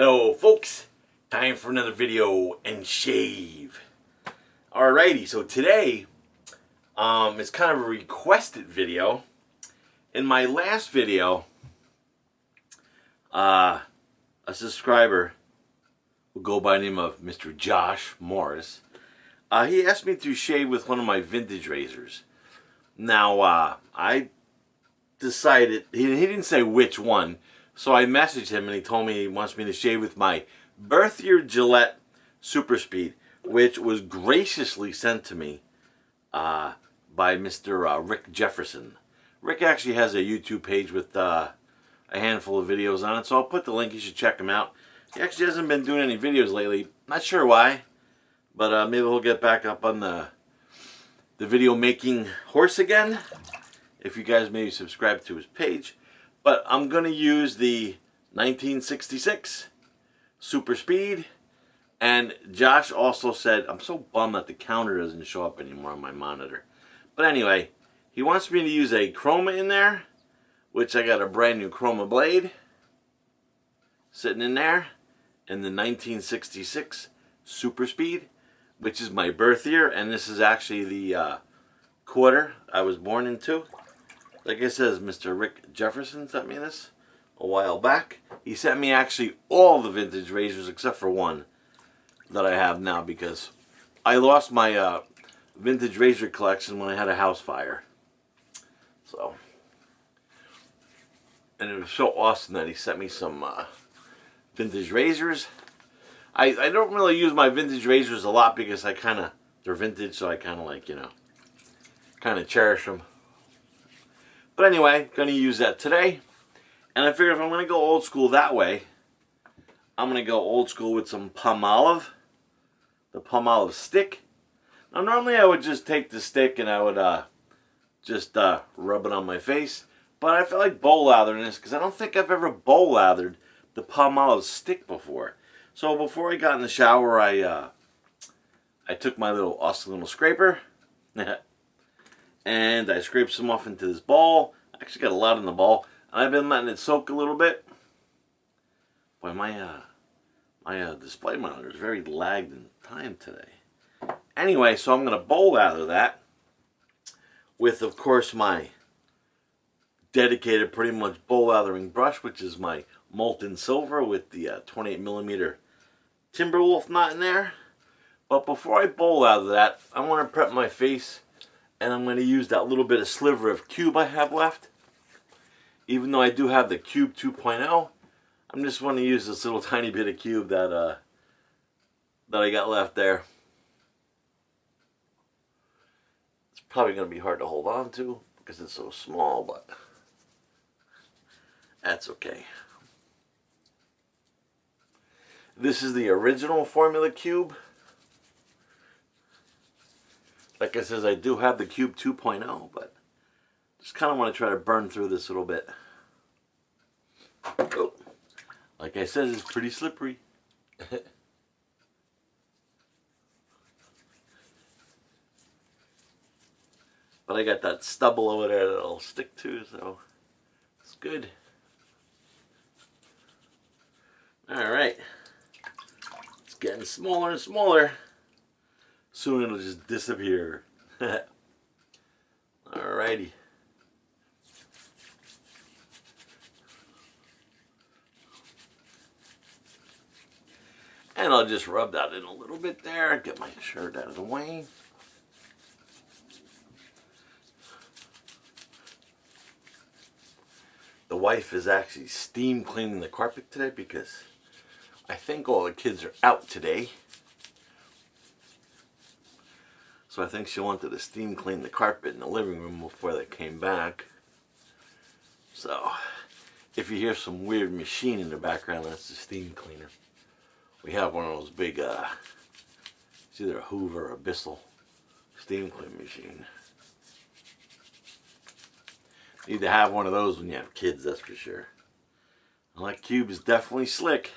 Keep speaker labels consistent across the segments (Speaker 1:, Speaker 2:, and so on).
Speaker 1: Hello folks, time for another video and shave. Alrighty, so today it's kind of a requested video. In my last video, a subscriber will go by the name of Mr. Josh Morris. He asked me to shave with one of my vintage razors. Now, I decided, he didn't say which one, so I messaged him and he told me he wants me to shave with my birth year Gillette SuperSpeed, which was graciously sent to me by Mr. Rick Jefferson. Rick actually has a YouTube page with a handful of videos on it, so I'll put the link. You should check him out. He actually hasn't been doing any videos lately. Not sure why, but maybe he'll get back up on the video making horse again, if you guys maybe subscribe to his page. But I'm going to use the 1966 SuperSpeed. And Josh also said, I'm so bummed that the counter doesn't show up anymore on my monitor. But anyway, he wants me to use a Croma in there, which I got a brand new Croma blade sitting in there, and the 1966 SuperSpeed, which is my birth year, and this is actually the quarter I was born into. Like I said, Mr. Rick Jefferson sent me this a while back. He sent me actually all the vintage razors except for one that I have now, because I lost my vintage razor collection when I had a house fire. So, and it was so awesome that he sent me some vintage razors. I don't really use my vintage razors a lot because they're vintage, so I kind of like, kind of cherish them. But anyway, going to use that today. And I figured if I'm going to go old school that way, I'm going to go old school with some Palmolive. The Palmolive stick. Now normally I would just take the stick and I would just rub it on my face. But I felt like bowl lathering this because I don't think I've ever bowl lathered the Palmolive stick before. So before I got in the shower, I took my little awesome little scraper. And I scraped some off into this bowl. I actually got a lot in the bowl. And I've been letting it soak a little bit. Boy, my display monitor is very lagged in time today. Anyway, so I'm going to bowl lather that with, of course, my dedicated pretty much bowl lathering brush, which is my MoltenSilver with the 28mm Timberwolf knot in there. But before I bowl lather that, I want to prep my face. And I'm going to use that little bit of sliver of Cube I have left. Even though I do have the Cube 2.0, I'm just going to use this little tiny bit of Cube that I got left there. It's probably going to be hard to hold on to because it's so small, but that's okay. This is the original Formula Cube. Like I said, I do have the Cube 2.0, but just kind of want to try to burn through this a little bit. Oh, like I said, it's pretty slippery. But I got that stubble over there that it'll stick to, so it's good. Alright. It's getting smaller and smaller. Soon it'll just disappear. Alrighty. And I'll just rub that in a little bit there. Get my shirt out of the way. The wife is actually steam cleaning the carpet today because I think all the kids are out today. So I think she wanted to steam clean the carpet in the living room before they came back. So if you hear some weird machine in the background, that's the steam cleaner. We have one of those big, it's either a Hoover or a Bissell steam cleaning machine. Need to have one of those when you have kids, that's for sure. And that Cube is definitely slick.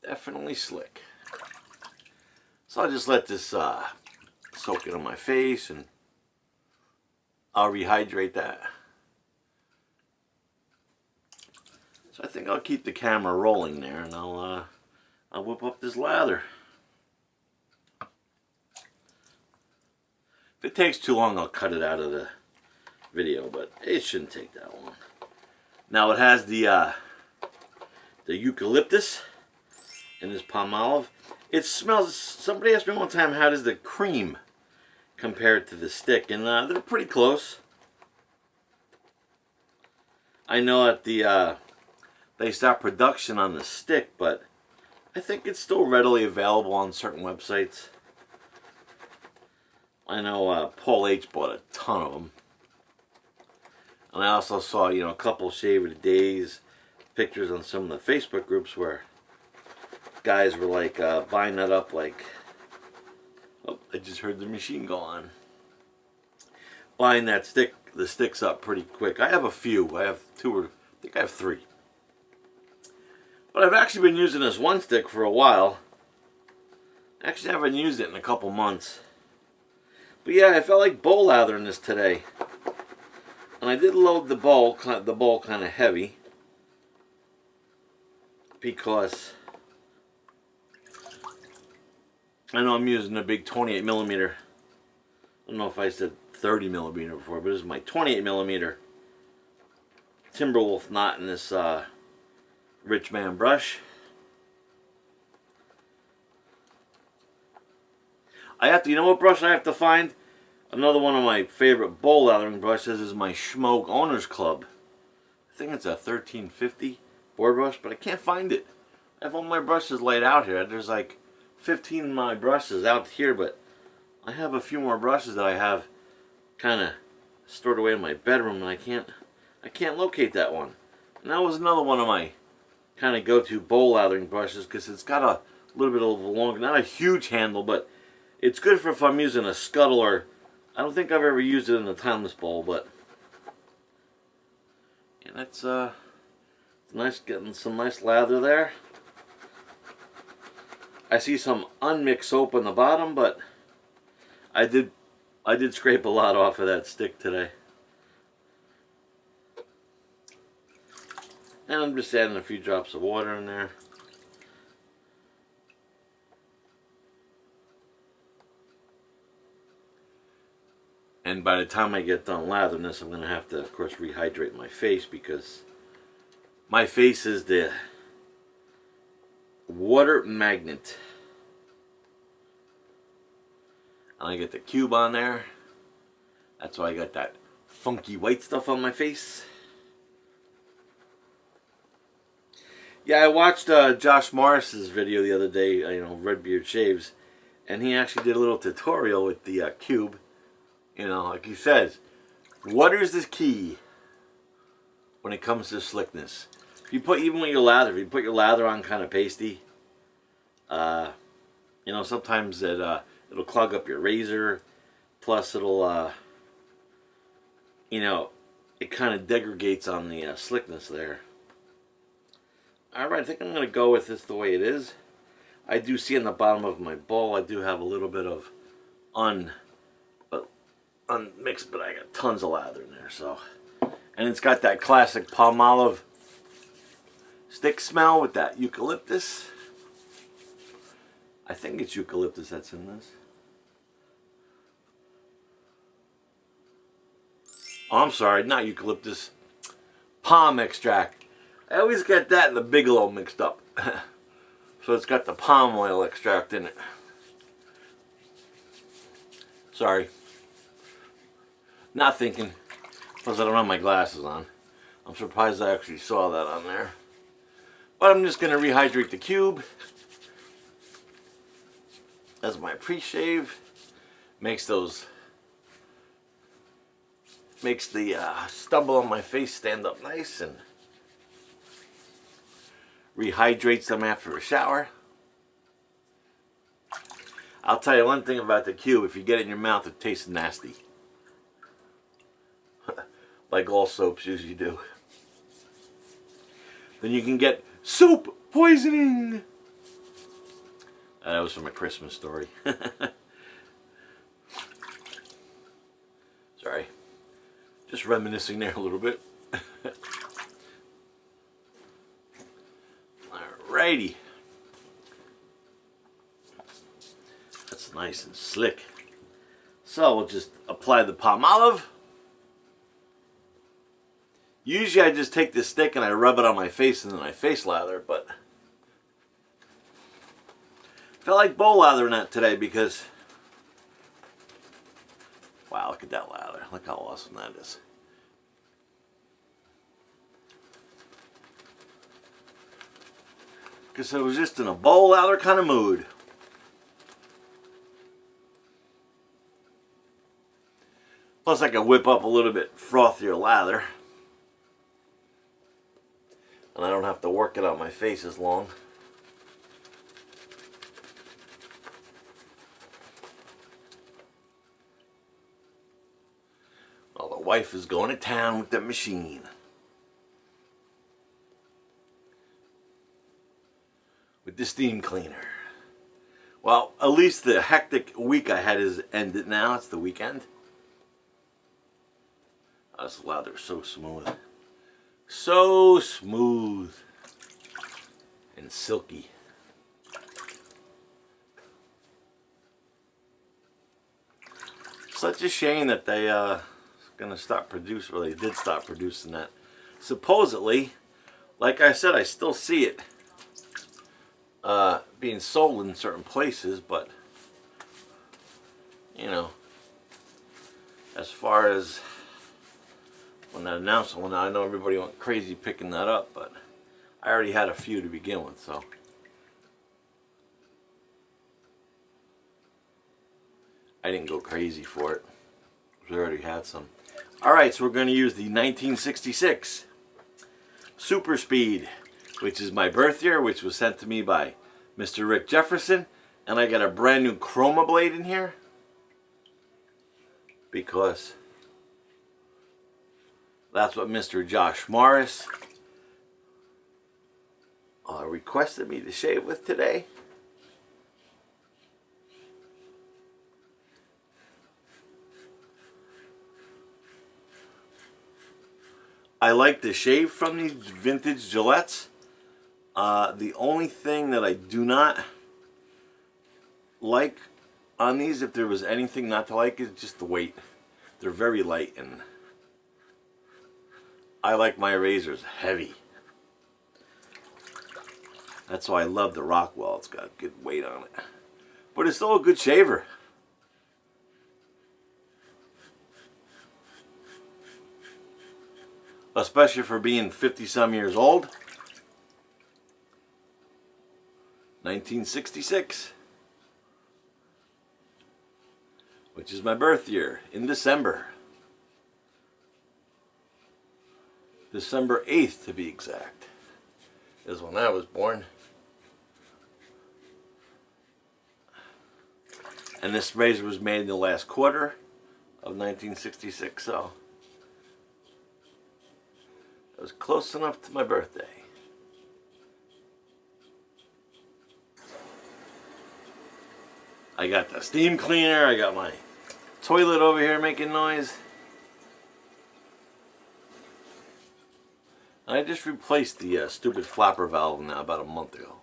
Speaker 1: Definitely slick. So I'll just let this soak it on my face and I'll rehydrate that. So I think I'll keep the camera rolling there, and I'll whip up this lather. If it takes too long, I'll cut it out of the video, but it shouldn't take that long. Now it has the eucalyptus in this Palmolive. It smells, somebody asked me one time, how does the cream compare to the stick? And they're pretty close. I know that they stopped production on the stick, but I think it's still readily available on certain websites. I know Paul H bought a ton of them. And I also saw, you know, a couple shave of the days pictures on some of the Facebook groups where guys were like buying that up like, oh, I just heard the machine go on. Buying that stick, the sticks up pretty quick. I have a few. I have two, or I think I have three. But I've actually been using this one stick for a while. Actually, I haven't used it in a couple months. But yeah, I felt like bowl lathering this today. And I did load the bowl kind of heavy. Because I know I'm using a big 28 millimeter. I don't know if I said 30 millimeter before, but this is my 28 millimeter Timberwolf knot in this Rich Man brush. I have to, you know what brush I have to find? Another one of my favorite bowl lathering brushes is my Schmoke Owners Club. I think it's a 1350 board brush, but I can't find it. I have all my brushes laid out here. There's like 15 of my brushes out here, but I have a few more brushes that I have kind of stored away in my bedroom, and I can't locate that one. And that was another one of my kind of go-to bowl lathering brushes because it's got a little bit of a long, not a huge handle, but it's good for if I'm using a scuttle, or I don't think I've ever used it in a timeless bowl, but yeah, that's nice, getting some nice lather there. I see some unmixed soap on the bottom, but I did scrape a lot off of that stick today. And I'm just adding a few drops of water in there. And by the time I get done lathering this, I'm going to have to, of course, rehydrate my face, because my face is the water magnet. And I get the Cube on there. That's why I got that funky white stuff on my face. Yeah, I watched Josh Morris's video the other day, you know, Redbeard Shaves, and he actually did a little tutorial with the Cube. You know, like he says, water is the key when it comes to slickness. If you put, even with your lather, if you put your lather on kind of pasty, you know, sometimes it'll clog up your razor. Plus, it'll, you know, it kind of degrades on the slickness there. Alright, I think I'm going to go with this the way it is. I do see in the bottom of my bowl, I do have a little bit of unmixed, but I got tons of lather in there. So, and it's got that classic Palmolive stick smell with that eucalyptus. I think it's eucalyptus that's in this. Oh, I'm sorry, not eucalyptus. Palm extract. I always get that and the Bigelow mixed up. So it's got the palm oil extract in it. Sorry. Not thinking. Plus I don't have my glasses on. I'm surprised I actually saw that on there. But I'm just going to rehydrate the Cube. As my pre-shave. Makes the stubble on my face stand up nice, and rehydrates them after a shower. I'll tell you one thing about the Cube: if you get it in your mouth, it tastes nasty. Like all soaps usually do. Then you can get soap poisoning. That was from A Christmas Story. Sorry. Just reminiscing there a little bit. Alrighty. That's nice and slick. So we'll just apply the Palmolive. Usually I just take this stick and I rub it on my face and then I face lather, but I felt like bowl lathering that today because, wow, look at that lather. Look how awesome that is. Because I was just in a bowl lather kind of mood. Plus I can whip up a little bit frothier lather. And I don't have to work it on my face as long. Well, the wife is going to town with the machine. With the steam cleaner. Well, at least the hectic week I had is ended now. It's the weekend. This lather is so smooth. So smooth and silky. Such a shame that they gonna stop producing, or they did stop producing that. Supposedly, like I said, I still see it being sold in certain places, but you know, as far as when that announcement went out, I know everybody went crazy picking that up, but I already had a few to begin with, so. I didn't go crazy for it. We already had some. Alright, so we're going to use the 1966 SuperSpeed, which is my birth year, which was sent to me by Mr. Rick Jefferson. And I got a brand new Croma blade in here because that's what Mr. Josh Morris requested me to shave with today. I like to shave from these vintage Gillettes. The only thing that I do not like on these, if there was anything not to like, is just the weight. They're very light, and I like my razors heavy. That's why I love the Rockwell. It's got good weight on it. But it's still a good shaver. Especially for being 50-some years old. 1966. Which is my birth year, in December. December 8th to be exact, is when I was born. And this razor was made in the last quarter of 1966, so it was close enough to my birthday. I got the steam cleaner, I got my toilet over here making noise. I just replaced the stupid flapper valve now about a month ago.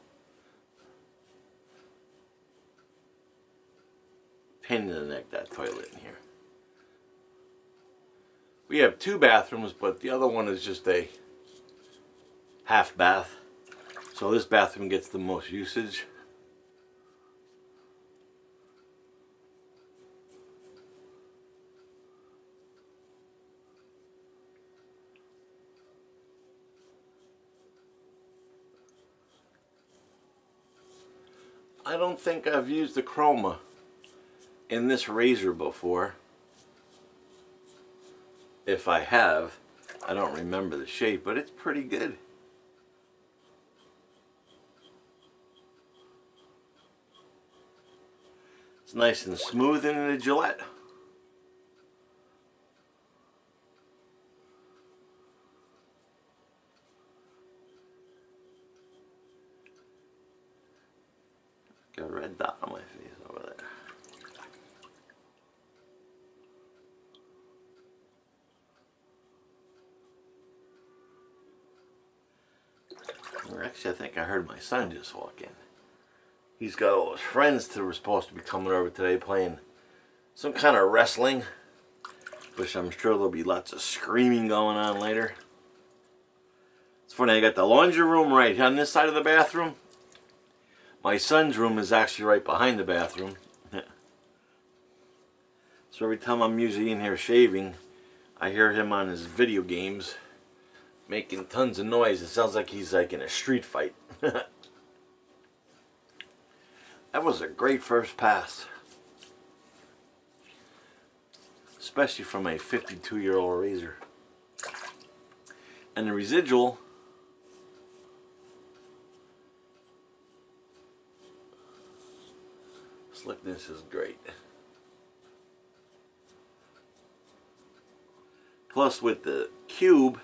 Speaker 1: Pain in the neck, that toilet in here. We have 2 bathrooms, but the other one is just a half bath. So this bathroom gets the most usage. I don't think I've used the Croma in this razor before. If I have, I don't remember the shape, but it's pretty good. It's nice and smooth in the Gillette. Got a red dot on my face over there. Or actually, I think I heard my son just walk in. He's got all his friends that were supposed to be coming over today playing some kind of wrestling, which I'm sure there'll be lots of screaming going on later. It's funny, I got the laundry room right on this side of the bathroom. My son's room is actually right behind the bathroom. So every time I'm usually in here shaving, I hear him on his video games making tons of noise. It sounds like he's like in a street fight. That was a great first pass. Especially from a 52-year-old razor. And the residual slickness is great. Plus with the Cube,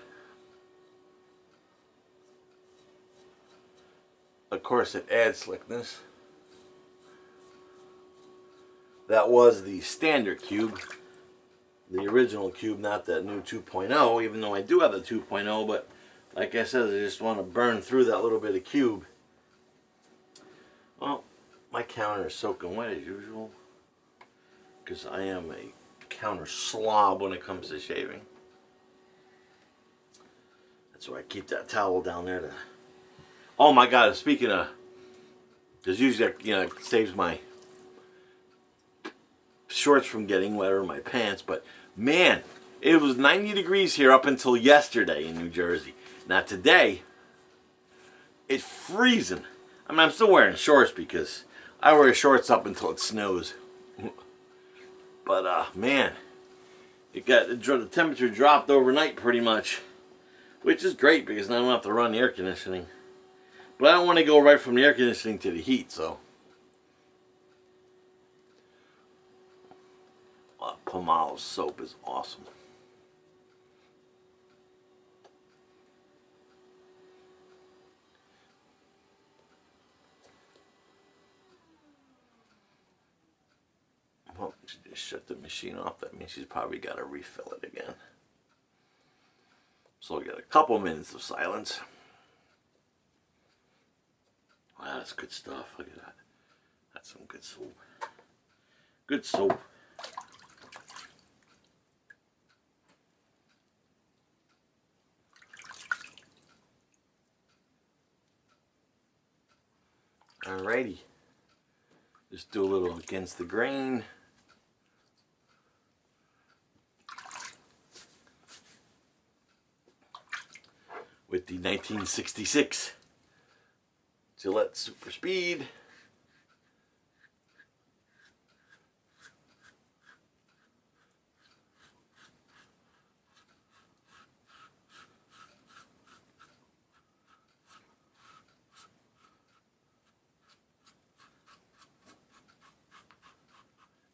Speaker 1: of course it adds slickness. That was the standard Cube, the original Cube, not that new 2.0, even though I do have the 2.0, but like I said, I just want to burn through that little bit of Cube. Well, my counter is soaking wet as usual, because I am a counter slob when it comes to shaving. That's why I keep that towel down there to... Oh my God, speaking of... Because usually, you know, it saves my shorts from getting wet or my pants, but man, it was 90 degrees here up until yesterday in New Jersey. Now today, it's freezing. I mean, I'm still wearing shorts because I wear shorts up until it snows. But man, the temperature dropped overnight pretty much, which is great because now I don't have to run the air conditioning. But I don't want to go right from the air conditioning to the heat, so. Palmolive Soap is awesome. Well, she just shut the machine off. That means she's probably got to refill it again. So we'll get a couple minutes of silence. Wow, that's good stuff. Look at that. That's some good soap. Good soap. Alrighty. Just do a little against the grain. With the 1966 Gillette SuperSpeed.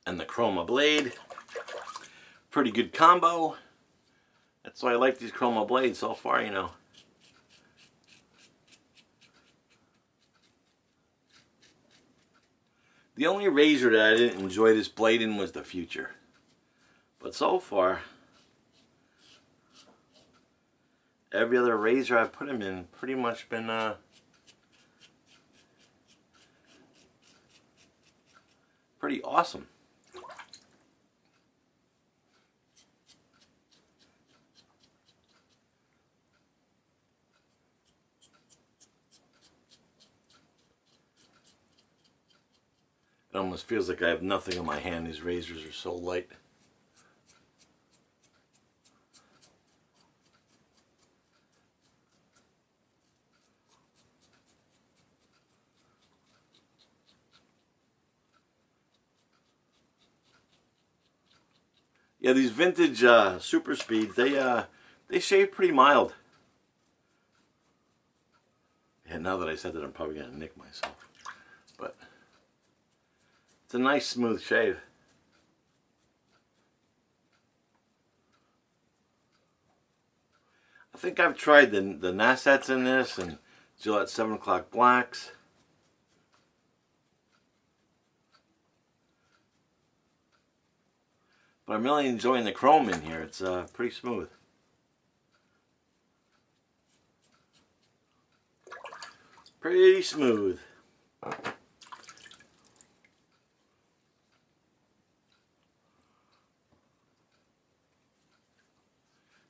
Speaker 1: And the Croma Blade. Pretty good combo. That's why I like these Croma Blades so far, you know. The only razor that I didn't enjoy this blade in was the Future. But so far, every other razor I've put him in pretty much been pretty awesome. It almost feels like I have nothing in my hand. These razors are so light. Yeah, these vintage SuperSpeeds, they shave pretty mild. And now that I said that, I'm probably gonna nick myself. But it's a nice smooth shave. I think I've tried the Nasets in this and Gillette 7 o'clock blacks. But I'm really enjoying the chrome in here. It's pretty smooth. Pretty smooth.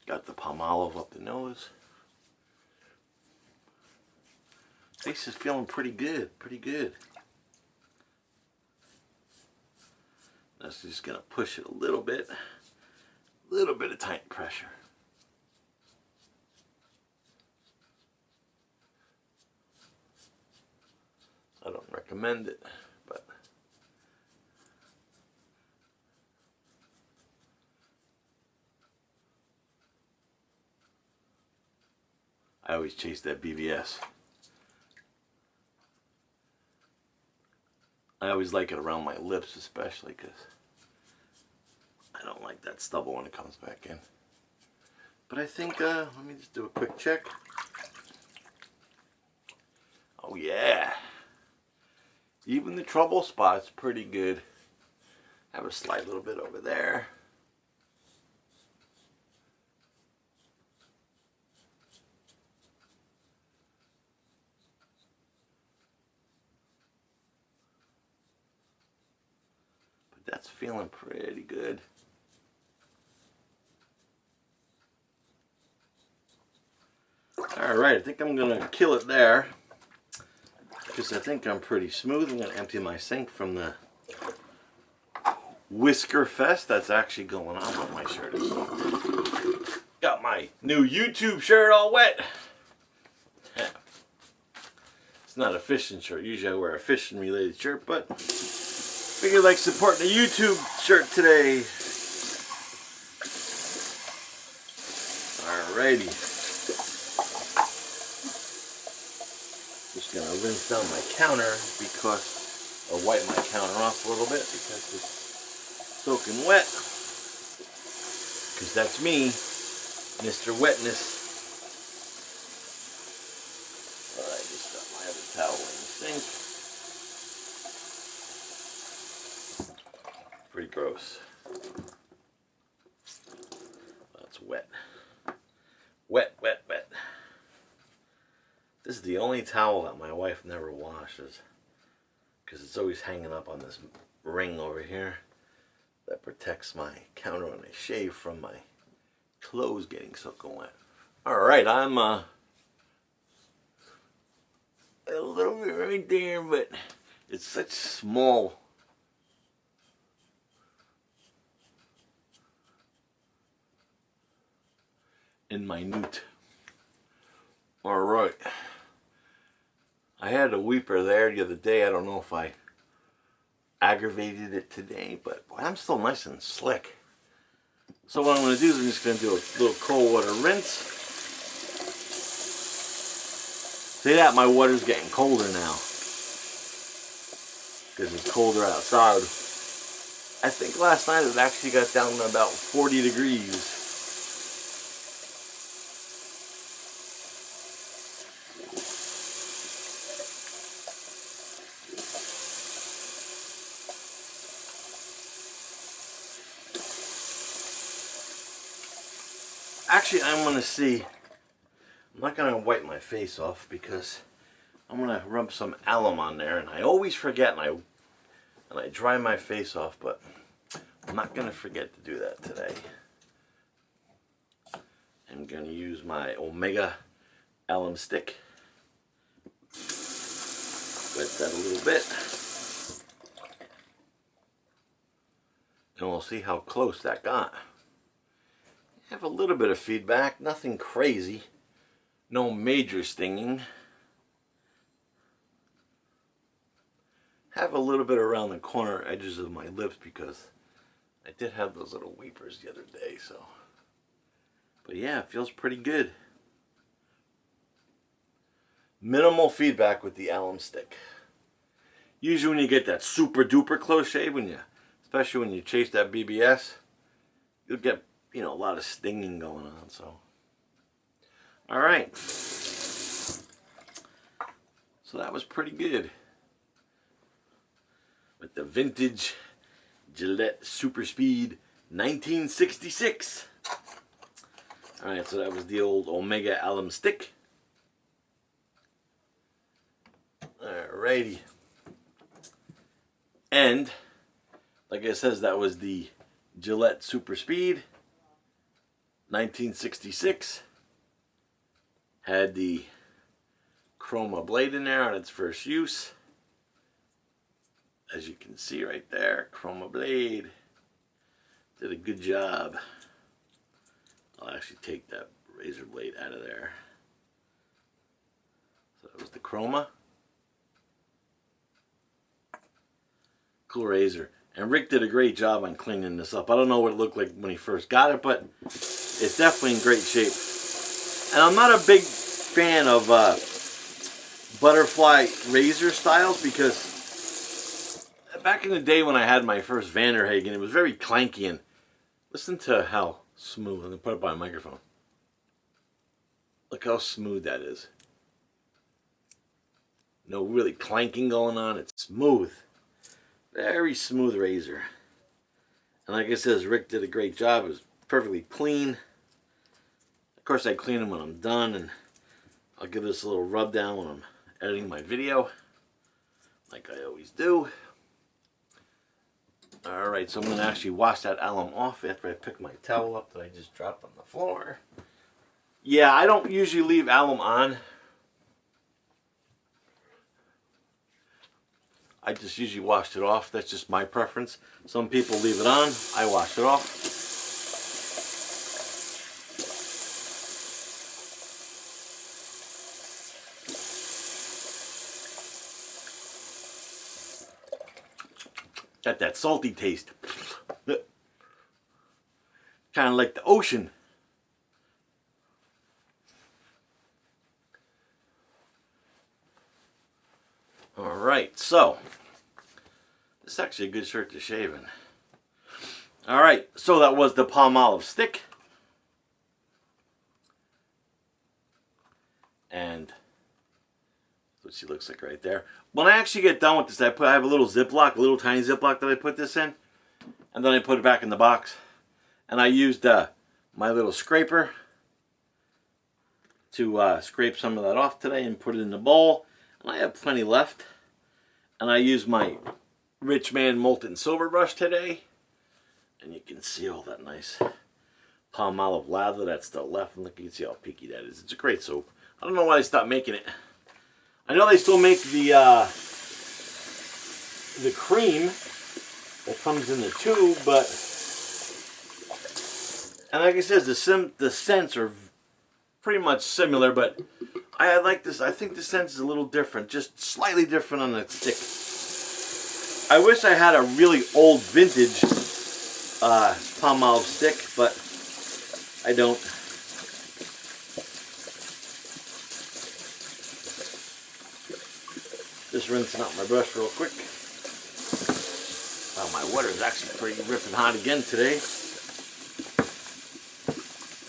Speaker 1: Got the Palmolive up the nose. Face is feeling pretty good, pretty good. That's just gonna push it a little bit of tight pressure. I don't recommend it, but I always chase that BBS. I always like it around my lips, especially because I don't like that stubble when it comes back in. But I think, let me just do a quick check. Oh yeah. Even the trouble spot's pretty good. Have a slight little bit over there. But that's feeling pretty good. Alright, I think I'm going to kill it there. Because I think I'm pretty smooth. I'm going to empty my sink from the Whisker Fest that's actually going on with my shirt. Got my new YouTube shirt all wet. Yeah. It's not a fishing shirt. Usually I wear a fishing related shirt, but figured like supporting a YouTube shirt today. Alrighty. Just gonna rinse down my counter because, or wipe my counter off a little bit because it's soaking wet. Because that's me, Mr. Wetness. Alright, just got my other towel in the sink. Pretty gross. That's wet. Wet, wet, wet. This is the only towel that my wife never washes because it's always hanging up on this ring over here that protects my counter when I shave from my clothes getting soaking wet. Alright, I'm a little bit right there, but it's such small and minute. Alright. I had a weeper there the other day. I don't know if I aggravated it today, but boy, I'm still nice and slick. So what I'm going to do is I'm just going to do a little cold water rinse. See that? My water's getting colder now because it's colder outside. I think last night it actually got down to about 40 degrees. Actually, I'm going to see, I'm not going to wipe my face off because I'm going to rub some alum on there, and I always forget and I dry my face off, but I'm not going to forget to do that today. I'm going to use my Omega alum stick. Wet that a little bit. And we'll see how close that got. Have a little bit of feedback, nothing crazy, no major stinging. Have a little bit around the corner edges of my lips because I did have those little weepers the other day, so. But yeah, it feels pretty good. Minimal feedback with the alum stick. Usually when you get that super duper close shave, especially when you chase that BBS, you'll get, you know, a lot of stinging going on. So, all right. So that was pretty good with the vintage Gillette SuperSpeed 1966. All right, so that was the old Omega alum stick. Alrighty. And like I said, that was the Gillette SuperSpeed 1966. Had the Croma blade in there on its first use. As you can see right there, Croma blade did a good job. I'll actually take that razor blade out of there. So that was the Croma. Cool razor. And Rick did a great job on cleaning this up. I don't know what it looked like when he first got it, but it's definitely in great shape. And I'm not a big fan of butterfly razor styles, because back in the day when I had my first Vanderhagen, it was very clanky. And listen to how smooth. I'm going to put it by a microphone. Look how smooth that is. No really clanking going on. It's smooth. Very smooth razor. And like I said, Rick did a great job. It was perfectly clean. Of course, I clean them when I'm done, and I'll give this a little rub down when I'm editing my video, like I always do. Alright, so I'm going to actually wash that alum off after I pick my towel up that I just dropped on the floor. Yeah, I don't usually leave alum on. I just usually washed it off. That's just my preference. Some people leave it on. I wash it off. Got that salty taste. Kind of like the ocean. Alright, so this is actually a good shirt to shave in. Alright, so that was the Palmolive stick. And that's what she looks like right there. When I actually get done with this, I have a little Ziploc, a little tiny Ziploc that I put this in. And then I put it back in the box. And I used my little scraper to scrape some of that off today and put it in the bowl. And I have plenty left. And I use my Rich Man MoltenSilver brush today. And you can see all that nice Palmolive lather that's still left. And look, you can see how peaky that is. It's a great soap. I don't know why they stopped making it. I know they still make the cream that comes in the tube, but, and like I said, the scents are pretty much similar, but I like this. I think the scent is a little different, just slightly different on the stick. I wish I had a really old vintage Palmolive stick, but I don't. Just rinsing out my brush real quick. Wow, my water is actually pretty ripping hot again today.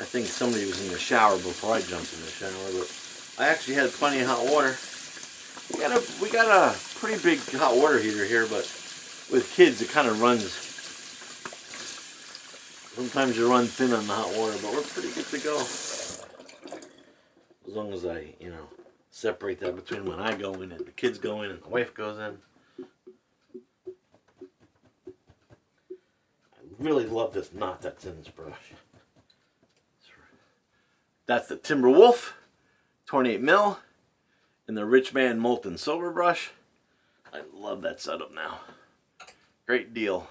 Speaker 1: I think somebody was in the shower before I jumped in the shower, but I actually had plenty of hot water. We got a pretty big hot water heater here, but with kids it kind of runs. Sometimes you run thin on the hot water, but we're pretty good to go. As long as I, separate that between when I go in and the kids go in and the wife goes in. I really love this knot that's in this brush. That's the Timberwolf 28 mil in the Rich Man MoltenSilver brush. I love that setup now. Great deal.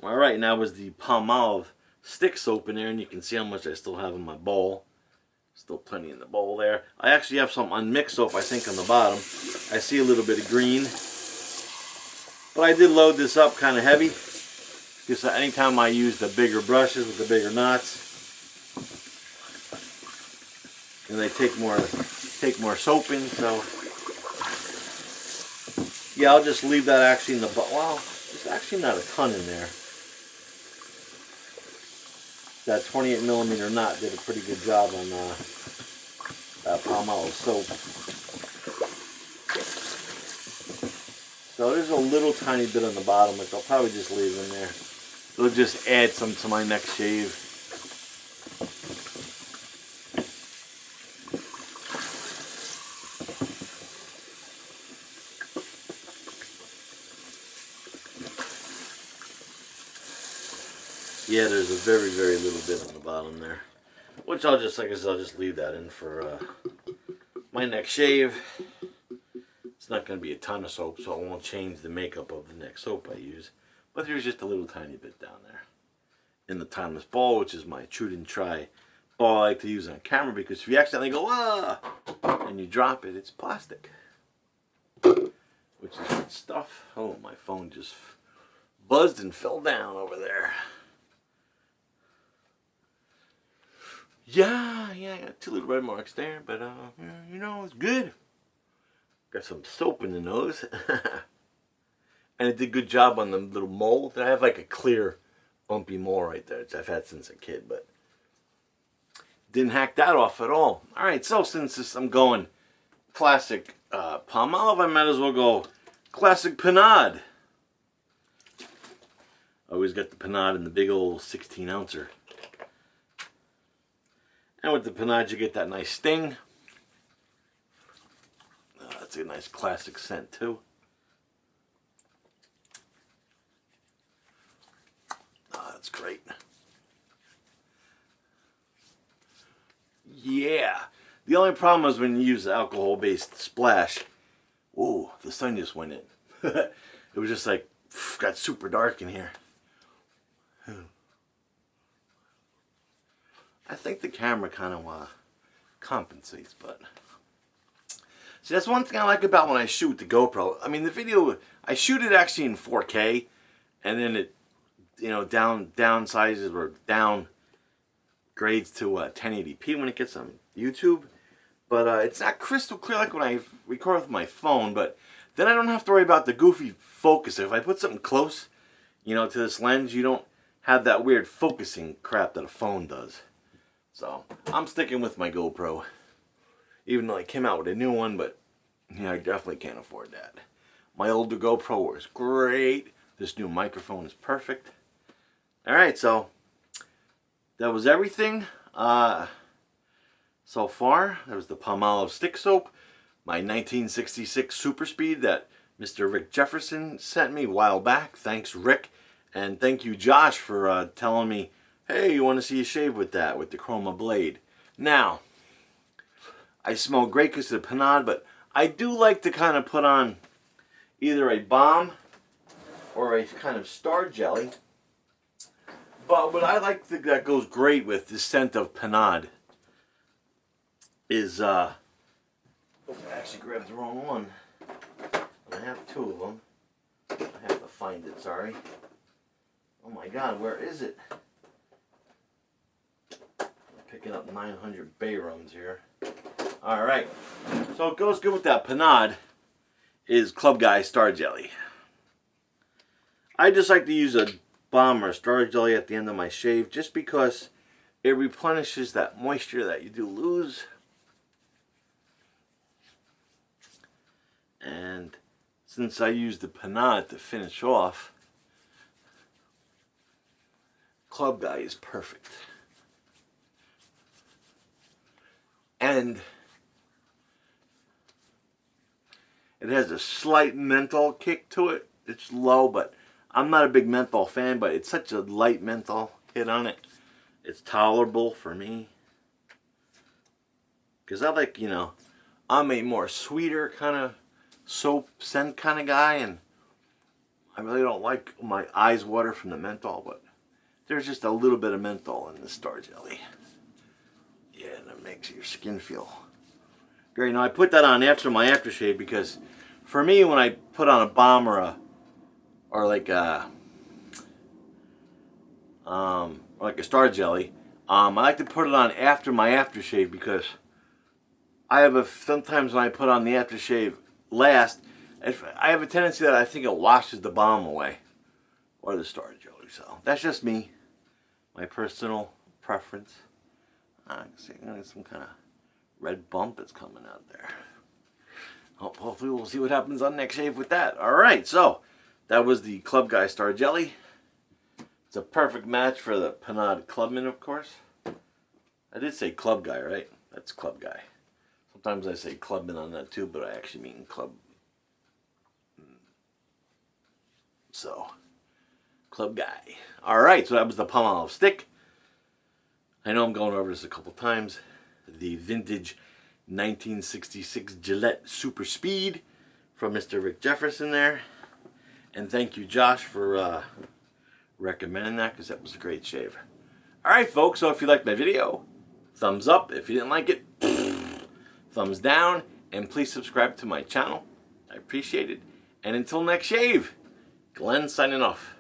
Speaker 1: Alright, now was the Palmolive stick soap in there, and you can see how much I still have in my bowl. Still plenty in the bowl there. I actually have some unmixed soap, I think, on the bottom. I see a little bit of green. But I did load this up kind of heavy, because anytime I use the bigger brushes with the bigger knots, and they take more soap in, so yeah, I'll just leave that actually in the well, there's actually not a ton in there. That 28 millimeter knot did a pretty good job on that Palmolive soap. So there's a little tiny bit on the bottom, which I'll probably just leave in there. It'll just add some to my next shave. Yeah, there's a very, very little bit on the bottom there. Which I'll just, like I said, I'll just leave that in for my next shave. It's not going to be a ton of soap, so it won't change the makeup of the next soap I use. But there's just a little tiny bit down there. In the timeless ball, which is my true and try ball I like to use on camera, because if you accidentally go, ah, and you drop it, it's plastic. Which is good stuff. Oh, my phone just buzzed and fell down over there. Yeah, I got 2 little red marks there, but you know, it's good. Got some soap in the nose. And it did a good job on the little mole. I have like a clear, bumpy mole right there, which I've had since a kid, but didn't hack that off at all. Alright, so since I'm going classic Palmolive, I might as well go classic Panade. Always got the Panade in the big old 16-ouncer. And with the Panade, you get that nice sting. That's a nice classic scent too. Oh, that's great. Yeah. The only problem is when you use alcohol-based splash. Ooh, the sun just went in. It was just like, got super dark in here. I think the camera kind of compensates, but see, that's one thing I like about when I shoot the GoPro. I mean, the video, I shoot it actually in 4K, and then it, you know, downsizes or downgrades to 1080p when it gets on YouTube. But it's not crystal clear like when I record with my phone. But then I don't have to worry about the goofy focus. If I put something close, you know, to this lens, you don't have that weird focusing crap that a phone does. So I'm sticking with my GoPro, even though I came out with a new one, but yeah, I definitely can't afford that. My older GoPro was great. This new microphone is perfect. Alright, so that was everything so far. That was the Palmolive stick soap, my 1966 SuperSpeed that Mr. Rick Jefferson sent me a while back. Thanks, Rick. And thank you, Josh, for telling me, hey, you want to see a shave with that, with the Croma Blade. Now, I smell great because of the Panade, but I do like to kind of put on either a balm or a kind of StarJelly. But what I like that goes great with the scent of Panade is, oh, I actually grabbed the wrong one. I have 2 of them. I have to find it, sorry. Oh my God, where is it? Picking up 900 bay rums here. Alright, so it goes good with that Panade is Club Guy StarJelly. I just like to use a balm or StarJelly at the end of my shave just because it replenishes that moisture that you do lose. And since I use the Panade to finish off, Club Guy is perfect. And it has a slight menthol kick to it. It's low, but I'm not a big menthol fan, but it's such a light menthol hit on it. It's tolerable for me. Because I like, you know, I'm a more sweeter kind of soap scent kind of guy, and I really don't like my eyes water from the menthol, but there's just a little bit of menthol in the StarJelly. Yeah, and it makes your skin feel great. Now I put that on after my aftershave because for me, when I put on a balm or like a StarJelly, I like to put it on after my aftershave because I have sometimes when I put on the aftershave last, I have a tendency that I think it washes the balm away or the StarJelly. So that's just me, my personal preference. I see some kind of red bump that's coming out there. Hopefully we'll see what happens on next shave with that. Alright, so that was the Club Guy StarJelly. It's a perfect match for the Panade Clubman, of course. I did say Club Guy, right? That's Club Guy. Sometimes I say Clubman on that too, but I actually mean Club. So, Club guy. Alright, so that was the Palmolive stick. I know I'm going over this a couple times. The vintage 1966 Gillette SuperSpeed from Mr. Rick Jefferson there. And thank you, Josh, for recommending that, because that was a great shave. Alright, folks, so if you liked my video, thumbs up. If you didn't like it, thumbs down. And please subscribe to my channel. I appreciate it. And until next shave, Glenn signing off.